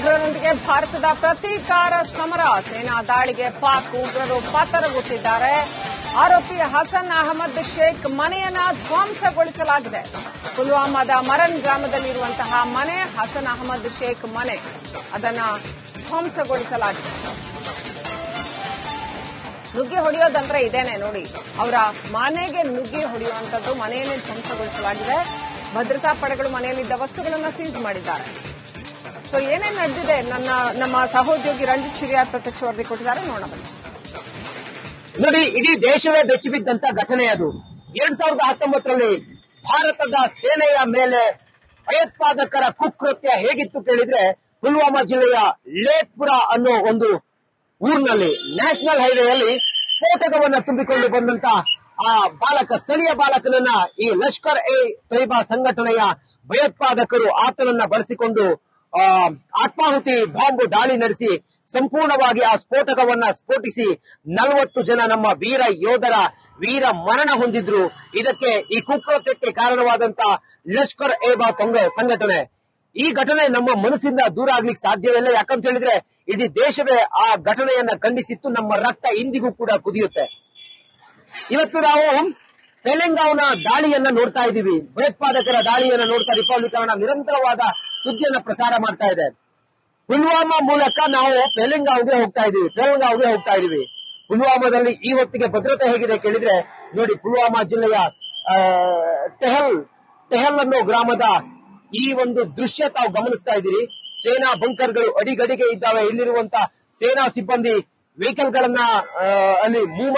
ಉಗ್ರರೊಂದಿಗೆ ಭಾರತದ ಪ್ರತೀಕಾರ ಸಮರ. ಸೇನಾ ದಾಳಿಗೆ ಪಾಕ್ ಉಗ್ರರು ಪಾತರಗೊಟ್ಟಿದ್ದಾರೆ. ಆರೋಪಿ ಹಸನ್ ಅಹಮದ್ ಶೇಖ್ ಮನೆಯನ್ನ ಧ್ವಂಸಗೊಳಿಸಲಾಗಿದೆ. ಪುಲ್ವಾಮಾದ ಮರನ್ ಗ್ರಾಮದಲ್ಲಿರುವಂತಹ ಮನೆ ಹಸನ್ ಅಹಮದ್ ಶೇಖ್ ಮನೆ, ಅದನ್ನ ಧ್ವಂಸಗೊಳಿಸಲಾಗಿದೆ. ನುಗ್ಗಿ ಹೊಡೆಯೋದಂದ್ರೆ ಇದೇನೆ ನೋಡಿ, ಅವರ ಮನೆಗೆ ನುಗ್ಗಿ ಹೊಡೆಯುವಂತದ್ದು, ಮನೆಯನ್ನೇ ಧ್ವಂಸಗೊಳಿಸಲಾಗಿದೆ. ಭದ್ರತಾ ಪಡೆಗಳು ಮನೆಯಲ್ಲಿದ್ದ ವಸ್ತುಗಳನ್ನು ಸೀಜ್ ಮಾಡಿದ್ದಾರೆ. ಸೊ ಏನೇನು ನಡೆದಿದೆ ನಮ್ಮ ಸಹೋದ್ಯೋಗಿ ರಂಜಿತ್ ಶಿರಿಯಾರ್ ಪ್ರತ್ಯಕ್ಷ ವರದಿ ಕೊಟ್ಟಿದ್ದಾರೆ, ನೋಡೋಣ. ನೋಡಿ, ಇಡೀ ದೇಶವೇ ಬೆಚ್ಚಿಬಿದ್ದಂತ ಘಟನೆ ಅದು. 2019ರಲ್ಲಿ ಭಾರತದ ಸೇನೆಯ ಮೇಲೆ ಭಯೋತ್ಪಾದಕರ ಕುಕೃತ್ಯ ಹೇಗಿತ್ತು ಕೇಳಿದ್ರೆ, ಪುಲ್ವಾಮಾ ಜಿಲ್ಲೆಯ ಲೇಟ್ಪುರ ಅನ್ನೋ ಒಂದು ಊರಿನಲ್ಲಿ ನ್ಯಾಷನಲ್ ಹೈವೇಯಲ್ಲಿ ಸ್ಫೋಟಕವನ್ನ ತುಂಬಿಕೊಂಡು ಬಂದಂತ ಆ ಸ್ಥಳೀಯ ಬಾಲಕನನ್ನ ಈ ಲಷ್ಕರ್ ಎ ತೊಯ್ಬಾ ಸಂಘಟನೆಯ ಭಯೋತ್ಪಾದಕರು ಆತನನ್ನ ಬಳಸಿಕೊಂಡು ಆತ್ಮಾಹುತಿ ಬಾಂಬ್ ದಾಳಿ ನಡೆಸಿ ಸಂಪೂರ್ಣವಾಗಿ ಆ ಸ್ಫೋಟಕವನ್ನ ಸ್ಫೋಟಿಸಿ 40 ಜನ ನಮ್ಮ ವೀರ ಯೋಧರ ವೀರ ಮರಣ ಹೊಂದಿದ್ರು. ಇದಕ್ಕೆ ಈ ಕುಕೃತ್ಯಕ್ಕೆ ಕಾರಣವಾದಂತ ಲಷ್ಕರ್ ಎ ಸಂಘಟನೆ. ಈ ಘಟನೆ ನಮ್ಮ ಮನಸ್ಸಿಂದ ದೂರ ಆಗ್ಲಿಕ್ಕೆ ಸಾಧ್ಯವಿಲ್ಲ. ಯಾಕಂತ ಹೇಳಿದ್ರೆ ಇಡೀ ದೇಶವೇ ಆ ಘಟನೆಯನ್ನ ಖಂಡಿಸಿತ್ತು. ನಮ್ಮ ರಕ್ತ ಇಂದಿಗೂ ಕೂಡ ಕುದಿಯುತ್ತೆ. ಇವತ್ತು ನಾವು ತೆಲಂಗಾಣ ದಾಳಿಯನ್ನ ನೋಡ್ತಾ ಇದ್ದೀವಿ. ಭಯೋತ್ಪಾದಕರ ದಾಳಿಯನ್ನ ನೋಡ್ತಾ ರಿಪಬ್ಲಿಕ್ ನಿರಂತರವಾದ ಸುದ್ದಿಯನ್ನ ಪ್ರಸಾರ ಮಾಡ್ತಾ ಇದೆ. ಪುಲ್ವಾಮಾ ಮೂಲಕ ನಾವು ತೆಲಂಗಾಣಗೆ ಹೋಗ್ತಾ ಇದೀವಿ. ಪುಲ್ವಾಮಾದಲ್ಲಿ ಈ ಹೊತ್ತಿಗೆ ಭದ್ರತೆ ಹೇಗಿದೆ ಕೇಳಿದ್ರೆ, ನೋಡಿ, ಪುಲ್ವಾಮಾ ಜಿಲ್ಲೆಯ ತೆಹಲ್ ಅನ್ನೋ ಗ್ರಾಮದ ಈ ಒಂದು ದೃಶ್ಯ ತಾವು ಗಮನಿಸ್ತಾ ಇದ್ದೀರಿ. ಸೇನಾ ಬಂಕರ್ಗಳು ಅಡಿಗಡಿಗೆ ಇದ್ದಾವೆ. ಇಲ್ಲಿರುವಂತ ಸೇನಾ ಸಿಬ್ಬಂದಿ ವೆಹಿಕಲ್ ಗಳನ್ನ ಅಲ್ಲಿ ಮೂವ್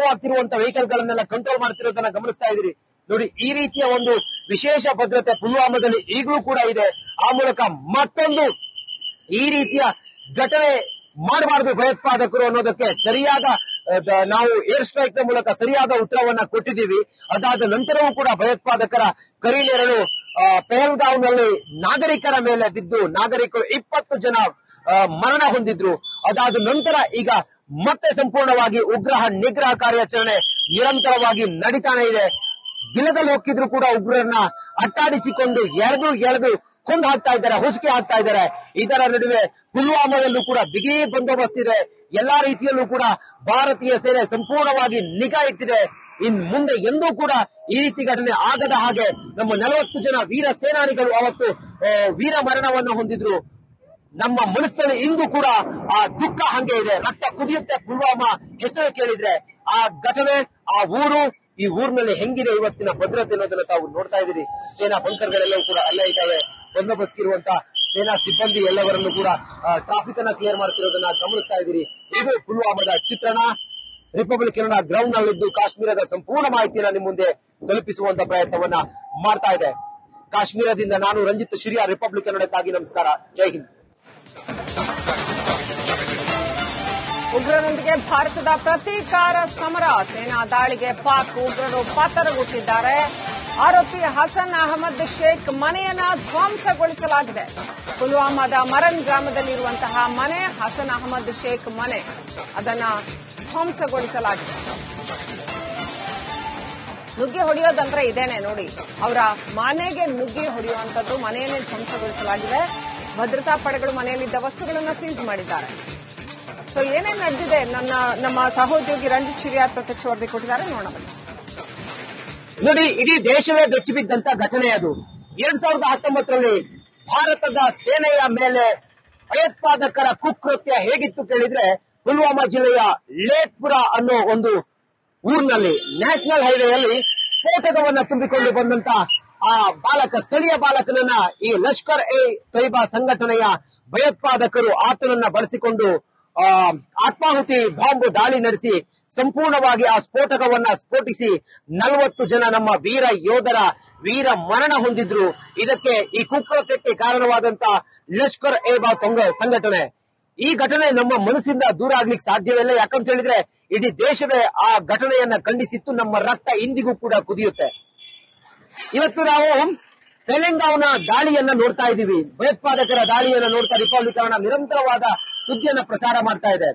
ಆಗ್ತಿರುವಂತ ವೆಹಿಕಲ್ ಗಳನ್ನೆಲ್ಲ ಕಂಟ್ರೋಲ್ ಮಾಡ್ತಿರೋದನ್ನ ಗಮನಿಸ್ತಾ ಇದ್ದೀರಿ. ನೋಡಿ, ಈ ರೀತಿಯ ಒಂದು ವಿಶೇಷ ಭದ್ರತೆ ಪುಲ್ವಾಮಾದಲ್ಲಿ ಈಗಲೂ ಕೂಡ ಇದೆ. ಆ ಮೂಲಕ ಮತ್ತೊಂದು ಈ ರೀತಿಯ ಘಟನೆ ಮಾಡಬಾರದು ಭಯೋತ್ಪಾದಕರು ಅನ್ನೋದಕ್ಕೆ ಸರಿಯಾದ ನಾವು ಏರ್ ಸ್ಟ್ರೈಕ್ ನ ಮೂಲಕ ಸರಿಯಾದ ಉತ್ತರವನ್ನ ಕೊಟ್ಟಿದ್ದೀವಿ. ಅದಾದ ನಂತರವೂ ಕೂಡ ಭಯೋತ್ಪಾದಕರ ಕರಿನೇರಳು ಪೆಹಲ್ಗಾವ್ನಲ್ಲಿ ನಾಗರಿಕರ ಮೇಲೆ ಬಿದ್ದು ನಾಗರಿಕರು 20 ಜನ ಮರಣ ಹೊಂದಿದ್ರು. ಅದಾದ ನಂತರ ಈಗ ಮತ್ತೆ ಸಂಪೂರ್ಣವಾಗಿ ನಿಗ್ರಹ ಕಾರ್ಯಾಚರಣೆ ನಿರಂತರವಾಗಿ ನಡೀತಾನೆ ಇದೆ. ಗಿಲದಲ್ಲಿ ಹೋಗ್ತಿದ್ರು ಕೂಡ ಉಗ್ರರನ್ನ ಅಟ್ಟಾಡಿಸಿಕೊಂಡು ಎಳೆದು ಕೊಂದು ಹಾಕ್ತಾ ಇದ್ದಾರೆ, ಹೊಸಿಕೆ ಹಾಕ್ತಾ ಇದ್ದಾರೆ. ಇದರ ನಡುವೆ ಪುಲ್ವಾಮಾದಲ್ಲೂ ಕೂಡ ಬಿಗಿ ಬಂದೋಬಸ್ತ್ ಇದೆ. ಎಲ್ಲಾ ರೀತಿಯಲ್ಲೂ ಕೂಡ ಭಾರತೀಯ ಸೇನೆ ಸಂಪೂರ್ಣವಾಗಿ ನಿಗಾ ಇಟ್ಟಿದೆ. ಇನ್ ಮುಂದೆ ಎಂದೂ ಕೂಡ ಈ ರೀತಿ ಘಟನೆ ಆಗದ ಹಾಗೆ ನಮ್ಮ 40 ಜನ ವೀರ ಸೇನಾನಿಗಳು ಅವತ್ತು ವೀರ ಮರಣವನ್ನು ಹೊಂದಿದ್ರು. ನಮ್ಮ ಮನಸ್ಸಿನಲ್ಲಿ ಇಂದು ಕೂಡ ಆ ದುಃಖ ಹಂಗೆ ಇದೆ. ರಕ್ತ ಕುದಿಯುತ್ತೆ ಪುಲ್ವಾಮಾ ಹೆಸರು ಕೇಳಿದ್ರೆ. ಆ ಘಟನೆ, ಆ ಊರು, ಈ ಊರಿನಲ್ಲಿ ಹೆಂಗಿದೆ ಇವತ್ತಿನ ಭದ್ರತೆ ಅನ್ನೋದನ್ನ ತಾವು ನೋಡ್ತಾ ಇದ್ದೀರಿ. ಸೇನಾ ಬಂಕರ್ಗಳೆಲ್ಲವೂ ಕೂಡ ಅಲ್ಲೇ ಇದ್ದಾವೆ. ಬಂದೋಬಸ್ತ್ ಇರುವಂತ ಸೇನಾ ಸಿಬ್ಬಂದಿ ಎಲ್ಲವರನ್ನು ಕೂಡ ಟ್ರಾಫಿಕ್ ಅನ್ನ ಕ್ಲಿಯರ್ ಮಾಡ್ತಿರೋದನ್ನ ಗಮನಿಸ್ತಾ ಇದ್ದೀರಿ. ಇದು ಪುಲ್ವಾಮಾದ ಚಿತ್ರಣ. ರಿಪಬ್ಲಿಕ್ ಕನ್ನಡ ಗ್ರೌಂಡ್ ನಲ್ಲಿದ್ದು ಕಾಶ್ಮೀರದ ಸಂಪೂರ್ಣ ಮಾಹಿತಿಯನ್ನ ನಿಮ್ಮ ಮುಂದೆ ತಲುಪಿಸುವಂತ ಪ್ರಯತ್ನವನ್ನ ಮಾಡ್ತಾ ಇದೆ. ಕಾಶ್ಮೀರದಿಂದ ನಾನು ರಂಜಿತ್ ಶಿರಿಯಾರ್, ರಿಪಬ್ಲಿಕ್ ಕನ್ನಡಕ್ಕಾಗಿ ನಮಸ್ಕಾರ. ಜೈ ಹಿಂದ್. ಉಗ್ರರೊಂದಿಗೆ ಭಾರತದ ಪ್ರತೀಕಾರ ಸಮರ. ಸೇನಾ ದಾಳಿಗೆ ಪಾಕ್ ಉಗ್ರರು ಪಾತರಗೊಟ್ಟಿದ್ದಾರೆ. ಆರೋಪಿ ಹಸನ್ ಅಹಮದ್ ಶೇಖ್ ಮನೆಯನ್ನ ಧ್ವಂಸಗೊಳಿಸಲಾಗಿದೆ. ಪುಲ್ವಾಮಾದ ಮರನ್ ಗ್ರಾಮದಲ್ಲಿರುವಂತಹ ಮನೆ ಹಸನ್ ಅಹಮದ್ ಶೇಖ್ ಮನೆ, ಅದನ್ನ ಧ್ವಂಸಗೊಳಿಸಲಾಗಿದೆ. ನುಗ್ಗಿ ಹೊಡೆಯೋದಂದ್ರೆ ಇದೇನೆ ನೋಡಿ, ಅವರ ಮನೆಗೆ ನುಗ್ಗಿ ಹೊಡೆಯುವಂತದ್ದು, ಮನೆಯನ್ನೇ ಧ್ವಂಸಗೊಳಿಸಲಾಗಿದೆ. ಭದ್ರತಾ ಪಡೆಗಳು ಮನೆಯಲ್ಲಿದ್ದ ವಸ್ತುಗಳನ್ನು ಸೀಜ್ ಮಾಡಿದ್ದಾರೆ. ಸೊ ಏನೇನು ನಡೆದಿದೆ ನಮ್ಮ ಸಹೋದ್ಯೋಗಿ ರಂಜಿತ್ ಶಿರಿಯಾರ್ ಪ್ರತ್ಯಕ್ಷ ವರದಿ ಕೊಟ್ಟಿದ್ದಾರೆ, ನೋಡೋಣ. ನೋಡಿ, ಇಡೀ ದೇಶವೇ ಬೆಚ್ಚಿಬಿದ್ದಂತ ಘಟನೆ ಅದು. 2019ರಲ್ಲಿ ಭಾರತದ ಸೇನೆಯ ಮೇಲೆ ಭಯೋತ್ಪಾದಕರ ಕುಕೃತ್ಯ ಹೇಗಿತ್ತು ಕೇಳಿದ್ರೆ, ಪುಲ್ವಾಮಾ ಜಿಲ್ಲೆಯ ಲೇಟ್ಪುರ ಅನ್ನೋ ಒಂದು ಊರಿನಲ್ಲಿ ನ್ಯಾಷನಲ್ ಹೈವೇಯಲ್ಲಿ ಸ್ಫೋಟಕವನ್ನ ತುಂಬಿಕೊಂಡು ಬಂದಂತ ಆ ಸ್ಥಳೀಯ ಬಾಲಕನನ್ನ ಈ ಲಷ್ಕರ್ ಎ ತೊಯ್ಬಾ ಸಂಘಟನೆಯ ಭಯೋತ್ಪಾದಕರು ಆತನನ್ನ ಬಳಸಿಕೊಂಡು ಆತ್ಮಾಹುತಿ ಬಾಂಬ್ ದಾಳಿ ನಡೆಸಿ ಸಂಪೂರ್ಣವಾಗಿ ಆ ಸ್ಫೋಟಕವನ್ನ ಸ್ಫೋಟಿಸಿ 40 ಜನ ನಮ್ಮ ವೀರ ಯೋಧರ ವೀರ ಮರಣ ಹೊಂದಿದ್ರು. ಇದಕ್ಕೆ ಈ ಕುಕೃತ್ಯಕ್ಕೆ ಕಾರಣವಾದಂತ ಲಷ್ಕರ್ ಎ ಸಂಘಟನೆ. ಈ ಘಟನೆ ನಮ್ಮ ಮನಸ್ಸಿಂದ ದೂರ ಆಗ್ಲಿಕ್ಕೆ ಸಾಧ್ಯವಿಲ್ಲ. ಯಾಕಂತ ಹೇಳಿದ್ರೆ ಇಡೀ ದೇಶವೇ ಆ ಘಟನೆಯನ್ನ ಖಂಡಿಸಿತ್ತು. ನಮ್ಮ ರಕ್ತ ಇಂದಿಗೂ ಕೂಡ ಕುದಿಯುತ್ತೆ. ಇವತ್ತು ನಾವು ತೆಲಂಗಾಣ ದಾಳಿಯನ್ನ ನೋಡ್ತಾ ಇದ್ದೀವಿ. ಭಯೋತ್ಪಾದಕರ ದಾಳಿಯನ್ನ ನೋಡ್ತಾ ರಿಪಬ್ಲಿಕ್ ನಿರಂತರವಾದ ಸುದ್ದಿಯನ್ನ ಪ್ರಸಾರ ಮಾಡ್ತಾ ಇದೆ.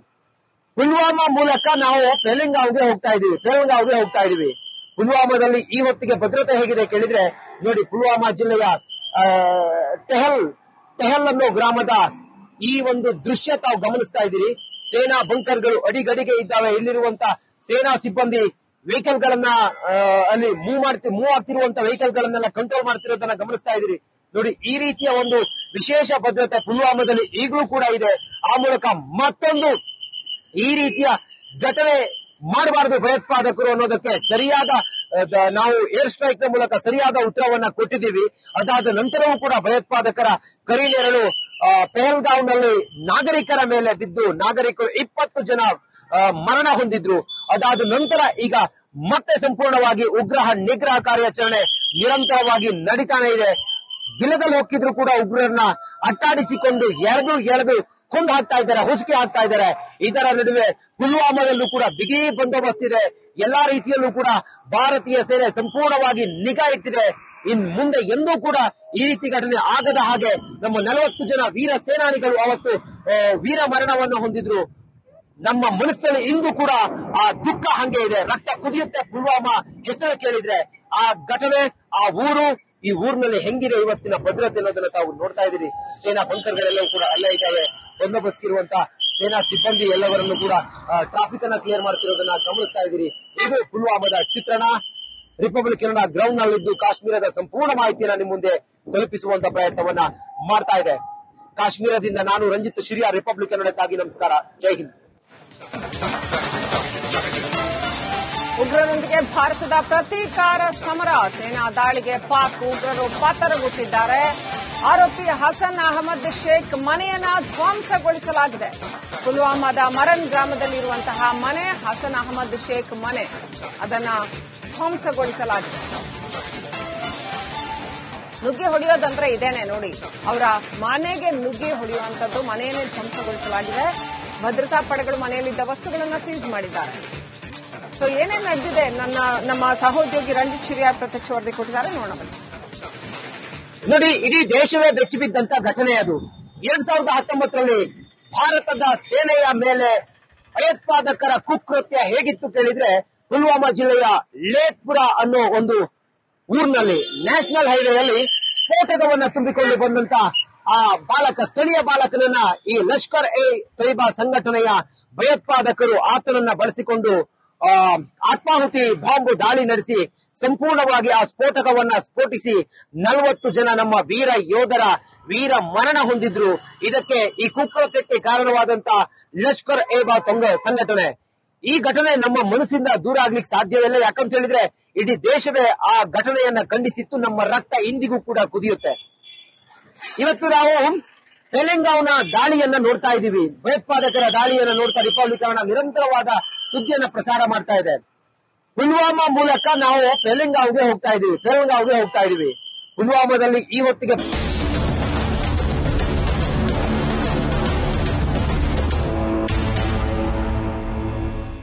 ಪುಲ್ವಾಮಾ ಮೂಲಕ ನಾವು ತೆಲಂಗಾಣಗೆ ಹೋಗ್ತಾ ಇದೀವಿ. ಪುಲ್ವಾಮಾದಲ್ಲಿ ಈ ಹೊತ್ತಿಗೆ ಭದ್ರತೆ ಹೇಗಿದೆ ಕೇಳಿದ್ರೆ, ನೋಡಿ, ಪುಲ್ವಾಮಾ ಜಿಲ್ಲೆಯ ತೆಹಲ್ ಅನ್ನೋ ಗ್ರಾಮದ ಈ ಒಂದು ದೃಶ್ಯ ತಾವು ಗಮನಿಸ್ತಾ ಇದ್ದೀರಿ. ಸೇನಾ ಬಂಕರ್ಗಳು ಅಡಿಗಡಿಗೆ ಇದ್ದಾವೆ. ಇಲ್ಲಿರುವಂತ ಸೇನಾ ಸಿಬ್ಬಂದಿ ವೆಹಿಕಲ್ ಗಳನ್ನ ಅಲ್ಲಿ ಮೂವ್ ಆಗ್ತಿರುವಂತ ವೆಹಿಕಲ್ ಗಳನ್ನೆಲ್ಲ ಕಂಟ್ರೋಲ್ ಮಾಡ್ತಿರೋದನ್ನ ಗಮನಿಸ್ತಾ ಇದ್ದೀರಿ. ನೋಡಿ, ಈ ರೀತಿಯ ಒಂದು ವಿಶೇಷ ಭದ್ರತೆ ಪುಲ್ವಾಮಾದಲ್ಲಿ ಈಗಲೂ ಕೂಡ ಇದೆ. ಆ ಮೂಲಕ ಮತ್ತೊಂದು ಈ ರೀತಿಯ ಘಟನೆ ಮಾಡಬಾರದು ಭಯೋತ್ಪಾದಕರು ಅನ್ನೋದಕ್ಕೆ ಸರಿಯಾದ ನಾವು ಏರ್ ಸ್ಟ್ರೈಕ್ ನ ಮೂಲಕ ಸರಿಯಾದ ಉತ್ತರವನ್ನ ಕೊಟ್ಟಿದ್ದೀವಿ. ಅದಾದ ನಂತರವೂ ಕೂಡ ಭಯೋತ್ಪಾದಕರ ಕರಿನೆರಳು ಪೆಹಲ್ಗಾಂವ್ ನಲ್ಲಿ ನಾಗರಿಕರ ಮೇಲೆ ಬಿದ್ದು ನಾಗರಿಕರು 20 ಜನ ಮರಣ ಹೊಂದಿದ್ರು. ಅದಾದ ನಂತರ ಈಗ ಮತ್ತೆ ಸಂಪೂರ್ಣವಾಗಿ ನಿಗ್ರಹ ಕಾರ್ಯಾಚರಣೆ ನಿರಂತರವಾಗಿ ನಡೀತಾನೆ ಇದೆ. ಗಿಲದಲ್ಲಿ ಹೋಗ್ತಿದ್ರು ಕೂಡ ಉಗ್ರರನ್ನ ಅಟ್ಟಾಡಿಸಿಕೊಂಡು ಎಳೆದು ಕೊಂದು ಹಾಕ್ತಾ ಇದ್ದಾರೆ, ಹೊಸಿಕೆ ಹಾಕ್ತಾ ಇದ್ದಾರೆ. ಇದರ ನಡುವೆ ಪುಲ್ವಾಮಾದಲ್ಲೂ ಕೂಡ ಬಿಗಿ ಬಂದೋಬಸ್ತ್ ಇದೆ. ಎಲ್ಲಾ ರೀತಿಯಲ್ಲೂ ಕೂಡ ಭಾರತೀಯ ಸೇನೆ ಸಂಪೂರ್ಣವಾಗಿ ನಿಗಾ ಇಟ್ಟಿದೆ. ಇನ್ ಮುಂದೆ ಎಂದೂ ಕೂಡ ಈ ರೀತಿ ಘಟನೆ ಆಗದ ಹಾಗೆ ನಮ್ಮ 40 ಜನ ವೀರ ಸೇನಾನಿಗಳು ಅವತ್ತು ವೀರ ಮರಣವನ್ನು ಹೊಂದಿದ್ರು. ನಮ್ಮ ಮನಸ್ಸಿನಲ್ಲಿ ಇಂದು ಕೂಡ ಆ ದುಃಖ ಹಂಗೆ ಇದೆ. ರಕ್ತ ಕುದಿಯುತ್ತೆ ಪುಲ್ವಾಮಾ ಹೆಸರು ಕೇಳಿದ್ರೆ. ಆ ಘಟನೆ, ಆ ಊರು, ಈ ಊರಿನಲ್ಲಿ ಹೆಂಗಿದೆ ಇವತ್ತಿನ ಭದ್ರತೆ ಅನ್ನೋದನ್ನ ತಾವು ನೋಡ್ತಾ ಇದ್ದೀರಿ. ಸೇನಾ ಬಂಕರ್ಗಳೆಲ್ಲವೂ ಕೂಡ ಅಲ್ಲೇ ಇದ್ದಾವೆ. ಬಂದೋಬಸ್ತ್ ಇರುವಂತ ಸೇನಾ ಸಿಬ್ಬಂದಿ ಎಲ್ಲವರನ್ನು ಕೂಡ ಟ್ರಾಫಿಕ್ ಅನ್ನ ಕ್ಲಿಯರ್ ಮಾಡ್ತಿರೋದನ್ನ ಗಮನಿಸ್ತಾ ಇದ್ದೀರಿ. ಇದು ಪುಲ್ವಾಮಾದ ಚಿತ್ರಣ. ರಿಪಬ್ಲಿಕ್ ಕನ್ನಡ ಗ್ರೌಂಡ್ ನಲ್ಲಿದ್ದು ಕಾಶ್ಮೀರದ ಸಂಪೂರ್ಣ ಮಾಹಿತಿಯನ್ನ ನಿಮ್ಮ ಮುಂದೆ ತಲುಪಿಸುವಂತ ಪ್ರಯತ್ನವನ್ನ ಮಾಡ್ತಾ ಇದೆ. ಕಾಶ್ಮೀರದಿಂದ ನಾನು ರಂಜಿತ್ ಶಿರಿಯಾ, ರಿಪಬ್ಲಿಕ್ ಕನ್ನಡಕ್ಕಾಗಿ ನಮಸ್ಕಾರ. ಜೈ ಹಿಂದ್. ಉಗ್ರರೊಂದಿಗೆ ಭಾರತದ ಪ್ರತೀಕಾರ ಸಮರ. ಸೇನಾ ದಾಳಿಗೆ ಪಾಕ್ ಉಗ್ರರು ಪಾತರಗುತ್ತಿದ್ದಾರೆ. ಆರೋಪಿ ಹಸನ್ ಅಹಮದ್ ಶೇಖ್ ಮನೆಯನ್ನ ಧ್ವಂಸಗೊಳಿಸಲಾಗಿದೆ. ಪುಲ್ವಾಮಾದ ಮರನ್ ಗ್ರಾಮದಲ್ಲಿರುವಂತಹ ಮನೆ ಹಸನ್ ಅಹಮದ್ ಶೇಖ್ ಮನೆ, ಅದನ್ನ ಧ್ವಂಸಗೊಳಿಸಲಾಗಿದೆ. ನುಗ್ಗಿ ಹೊಡೆಯೋದಂದ್ರೆ ಇದೇನೆ ನೋಡಿ. ಅವರ ಮನೆಗೆ ನುಗ್ಗಿ ಹೊಡೆಯುವಂತದ್ದು, ಮನೆಯನ್ನೇ ಧ್ವಂಸಗೊಳಿಸಲಾಗಿದೆ. ಭದ್ರತಾ ಪಡೆಗಳು ಮನೆಯಲ್ಲಿದ್ದ ವಸ್ತುಗಳನ್ನು ಸೀಸ್ ಮಾಡಿದ್ದಾರೆ. ಸೊ ಏನೇನು ನಡೆದಿದೆ ನಮ್ಮ ಸಹೋದ್ಯೋಗಿ ರಂಜಿತ್ ಶಿರಿಯಾ ಪ್ರತ್ಯಕ್ಷ ವರದಿ ಕೊಟ್ಟಿದ್ದಾರೆ, ನೋಡೋಣ. ನೋಡಿ, ಇಡೀ ದೇಶವೇ ಬೆಚ್ಚಿಬಿದ್ದಂತ ಘಟನೆ ಅದು. 2019ರಲ್ಲಿ ಭಾರತದ ಸೇನೆಯ ಮೇಲೆ ಭಯೋತ್ಪಾದಕರ ಕುಕೃತ್ಯ ಹೇಗಿತ್ತು ಕೇಳಿದ್ರೆ, ಪುಲ್ವಾಮಾ ಜಿಲ್ಲೆಯ ಲೇತ್ಪುರ ಅನ್ನೋ ಒಂದು ಊರಿನಲ್ಲಿ ನ್ಯಾಷನಲ್ ಹೈವೇಯಲ್ಲಿ ಸ್ಫೋಟಕವನ್ನ ತುಂಬಿಕೊಂಡು ಬಂದಂತ ಆ ಸ್ಥಳೀಯ ಬಾಲಕನನ್ನ ಈ ಲಷ್ಕರ್ ಎ ತೊಯ್ಬಾ ಸಂಘಟನೆಯ ಭಯೋತ್ಪಾದಕರು ಆತನನ್ನ ಬಳಸಿಕೊಂಡು ಆತ್ಮಾಹುತಿ ಬಾಂಬ್ ದಾಳಿ ನಡೆಸಿ ಸಂಪೂರ್ಣವಾಗಿ ಆ ಸ್ಫೋಟಕವನ್ನ ಸ್ಫೋಟಿಸಿ 40 ಜನ ನಮ್ಮ ವೀರ ಯೋಧರ ವೀರ ಮರಣ ಹೊಂದಿದ್ರು. ಇದಕ್ಕೆ ಈ ಕುಕೃತ್ಯಕ್ಕೆ ಕಾರಣವಾದಂತ ಲಷ್ಕರ್ ಎ ಸಂಘಟನೆ. ಈ ಘಟನೆ ನಮ್ಮ ಮನಸ್ಸಿಂದ ದೂರ ಆಗ್ಲಿಕ್ಕೆ ಸಾಧ್ಯವಿಲ್ಲ. ಯಾಕಂತ ಹೇಳಿದ್ರೆ ಇಡೀ ದೇಶವೇ ಆ ಘಟನೆಯನ್ನ ಖಂಡಿಸಿತ್ತು. ನಮ್ಮ ರಕ್ತ ಇಂದಿಗೂ ಕೂಡ ಕುದಿಯುತ್ತೆ. ಇವತ್ತು ನಾವು ತೆಲಂಗಾಣ ದಾಳಿಯನ್ನ ನೋಡ್ತಾ ಇದ್ದೀವಿ. ಭಯೋತ್ಪಾದಕರ ದಾಳಿಯನ್ನ ನೋಡ್ತಾ ರಿಪಬ್ಲಿಕ್ ಕನ್ನಡ ನಿರಂತರವಾದ ಸುದ್ದಿಯನ್ನ ಪ್ರಸಾರ ಮಾಡ್ತಾ ಇದೆ. ಪುಲ್ವಾಮಾ ಮೂಲಕ ನಾವು ತೆಲಂಗಾಣಗೆ ಹೋಗ್ತಾ ಇದೀವಿ. ಪುಲ್ವಾಮಾದಲ್ಲಿ ಈ ಹೊತ್ತಿಗೆ